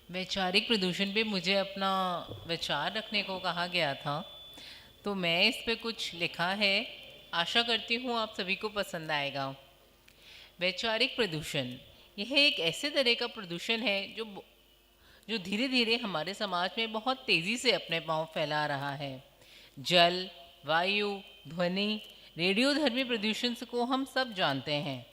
वैचारिक प्रदूषण पे मुझे अपना विचार रखने को कहा गया था, तो मैं इस पे कुछ लिखा है। आशा करती हूँ आप सभी को पसंद आएगा। वैचारिक प्रदूषण यह एक ऐसे तरह का प्रदूषण है जो धीरे धीरे हमारे समाज में बहुत तेज़ी से अपने पांव फैला रहा है। जल, वायु, ध्वनि, रेडियोधर्मी प्रदूषण को हम सब जानते हैं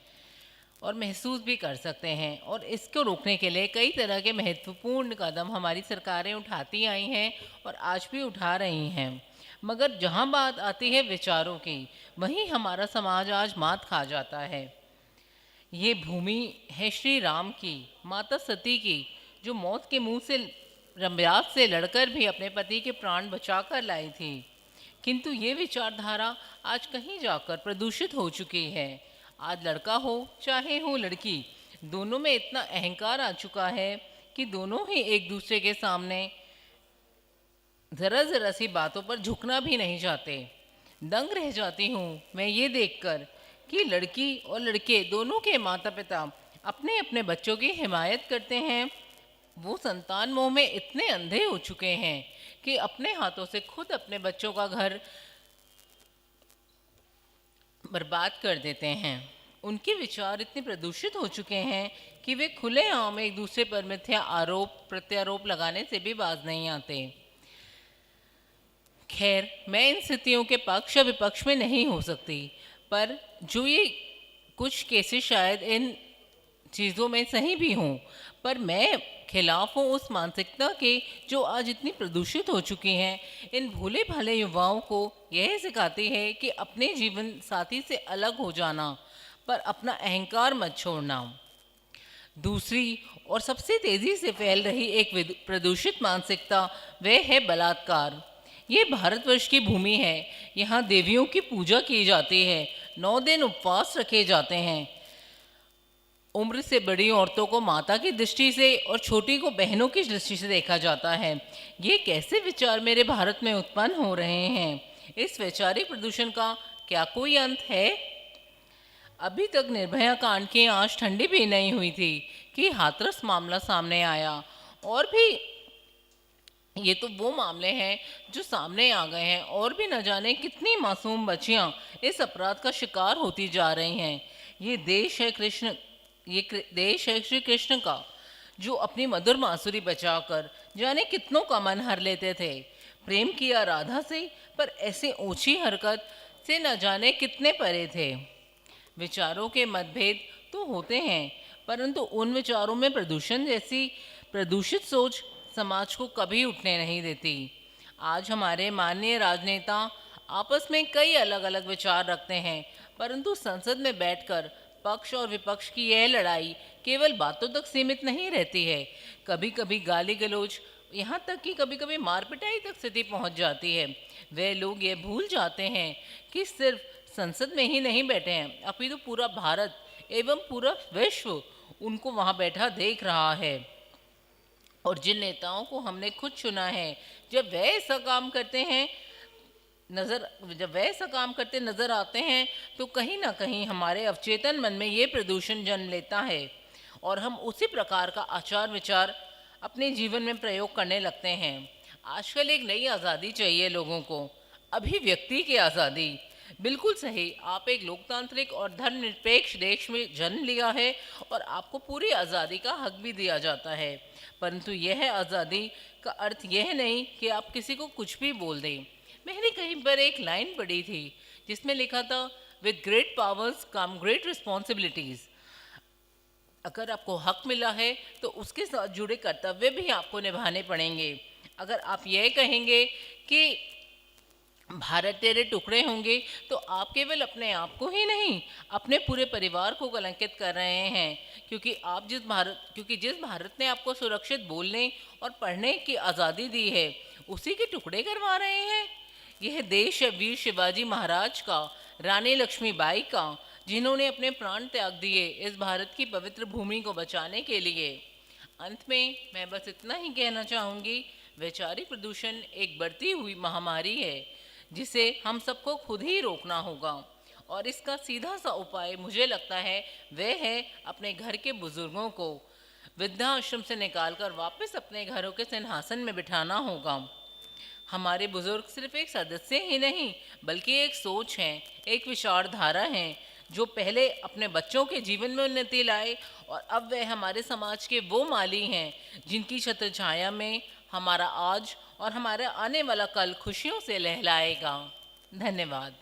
और महसूस भी कर सकते हैं, और इसको रोकने के लिए कई तरह के महत्वपूर्ण कदम हमारी सरकारें उठाती आई हैं और आज भी उठा रही हैं। मगर जहां बात आती है विचारों की, वहीं हमारा समाज आज मात खा जाता है। ये भूमि है श्री राम की, माता सती की, जो मौत के मुंह से रमराज से लड़कर भी अपने पति के प्राण बचाकर लाई थी। किंतु ये विचारधारा आज कहीं जाकर प्रदूषित हो चुकी है। आज लड़का हो चाहे हो लड़की, दोनों में इतना अहंकार आ चुका है कि दोनों ही एक दूसरे के सामने ज़रा ज़रा सी बातों पर झुकना भी नहीं चाहते। दंग रह जाती हूँ मैं ये देखकर कि लड़की और लड़के दोनों के माता पिता अपने अपने बच्चों की हिमायत करते हैं। वो संतान मोह में इतने अंधे हो चुके हैं कि अपने हाथों से खुद अपने बच्चों का घर बर्बाद कर देते हैं। उनके विचार इतने प्रदूषित हो चुके हैं कि वे खुलेआम एक दूसरे पर मिथ्या आरोप प्रत्यारोप लगाने से भी बाज नहीं आते। खैर, मैं इन स्थितियों के पक्ष या विपक्ष में नहीं हो सकती, पर जो ये कुछ केसेस शायद इन चीज़ों में सही भी हों, पर मैं खिलाफ हूँ उस मानसिकता के जो आज इतनी प्रदूषित हो चुकी हैं। इन भोले भाले युवाओं को यह सिखाती है कि अपने जीवन साथी से अलग हो जाना, पर अपना अहंकार मत छोड़ना। दूसरी और सबसे तेज़ी से फैल रही एक प्रदूषित मानसिकता वह है बलात्कार। ये भारतवर्ष की भूमि है, यहाँ देवियों की पूजा की जाती है, 9 दिन उपवास रखे जाते हैं। उम्र से बड़ी औरतों को माता की दृष्टि से और छोटी को बहनों की दृष्टि से देखा जाता है। ये कैसे विचार मेरे भारत में उत्पन्न हो रहे हैं? इस वैचारिक प्रदूषण का क्या कोई अंत है? अभी तक निर्भया कांड की आंच ठंडी भी नहीं हुई थी कि हाथरस मामला सामने आया। और भी ये तो वो मामले हैं जो सामने आ गए हैं, और भी न जाने कितनी मासूम बच्चियां इस अपराध का शिकार होती जा रही हैं। ये देश है कृष्ण, देश है श्री कृष्ण का, जो अपनी मधुर मासुरी बचाकर जाने कितनों का मन हर लेते थे। प्रेम किया राधा से, पर ऐसे ऊंची हरकत से न जाने कितने परे थे। विचारों के मतभेद तो होते हैं, परंतु उन विचारों में प्रदूषण जैसी प्रदूषित सोच समाज को कभी उठने नहीं देती। आज हमारे माननीय राजनेता आपस में कई अलग अलग विचार रखते हैं, परंतु संसद में बैठकर पक्ष और विपक्ष की यह लड़ाई केवल बातों तक सीमित नहीं रहती है। कभी कभी गाली गलौज, यहाँ तक कि कभी कभी मारपिटाई तक स्थिति पहुँच जाती है। वे लोग ये भूल जाते हैं कि सिर्फ संसद में ही नहीं बैठे हैं, अपितु पूरा भारत एवं पूरा विश्व उनको वहाँ बैठा देख रहा है। और जिन नेताओं को हमने खुद चुना है, जब वह ऐसा काम करते हैं जब वह ऐसा काम करते नजर आते हैं, तो कहीं ना कहीं हमारे अवचेतन मन में ये प्रदूषण जन्म लेता है और हम उसी प्रकार का आचार विचार अपने जीवन में प्रयोग करने लगते हैं। आजकल एक नई आज़ादी चाहिए लोगों को, अभिव्यक्ति की आज़ादी। बिल्कुल सही, आप एक लोकतांत्रिक और धर्मनिरपेक्ष देश में जन्म लिया है और आपको पूरी आज़ादी का हक भी दिया जाता है, परंतु यह आज़ादी का अर्थ यह नहीं कि आप किसी को कुछ भी बोल दें। मैंने कहीं पर एक लाइन पढ़ी थी जिसमें लिखा था, with great powers come great responsibilities. अगर आपको हक मिला है तो उसके साथ जुड़े कर्तव्य भी आपको निभाने पड़ेंगे। अगर आप यह कहेंगे कि भारत तेरे टुकड़े होंगे, तो आप केवल अपने आप को ही नहीं, अपने पूरे परिवार को कलंकित कर रहे हैं। क्योंकि जिस भारत ने आपको सुरक्षित बोलने और पढ़ने की आज़ादी दी है, उसी के टुकड़े करवा रहे हैं। यह देश है वीर शिवाजी महाराज का, रानी लक्ष्मीबाई का, जिन्होंने अपने प्राण त्याग दिए इस भारत की पवित्र भूमि को बचाने के लिए। अंत में मैं बस इतना ही कहना चाहूँगी, वैचारिक प्रदूषण एक बढ़ती हुई महामारी है जिसे हम सबको खुद ही रोकना होगा, और इसका सीधा सा उपाय मुझे लगता है वह है अपने घर के बुजुर्गों को, वृद्धाश्रम से निकालकर वापस अपने घरों के सिंहासन में बिठाना होगा। हमारे बुजुर्ग सिर्फ एक सदस्य ही नहीं बल्कि एक सोच है, एक विचारधारा है जो पहले अपने बच्चों के जीवन में उन्नति लाए और अब वे हमारे समाज के वो माली हैं जिनकी छत्र छाया में हमारा आज और हमारा आने वाला कल खुशियों से लहलाएगा। धन्यवाद।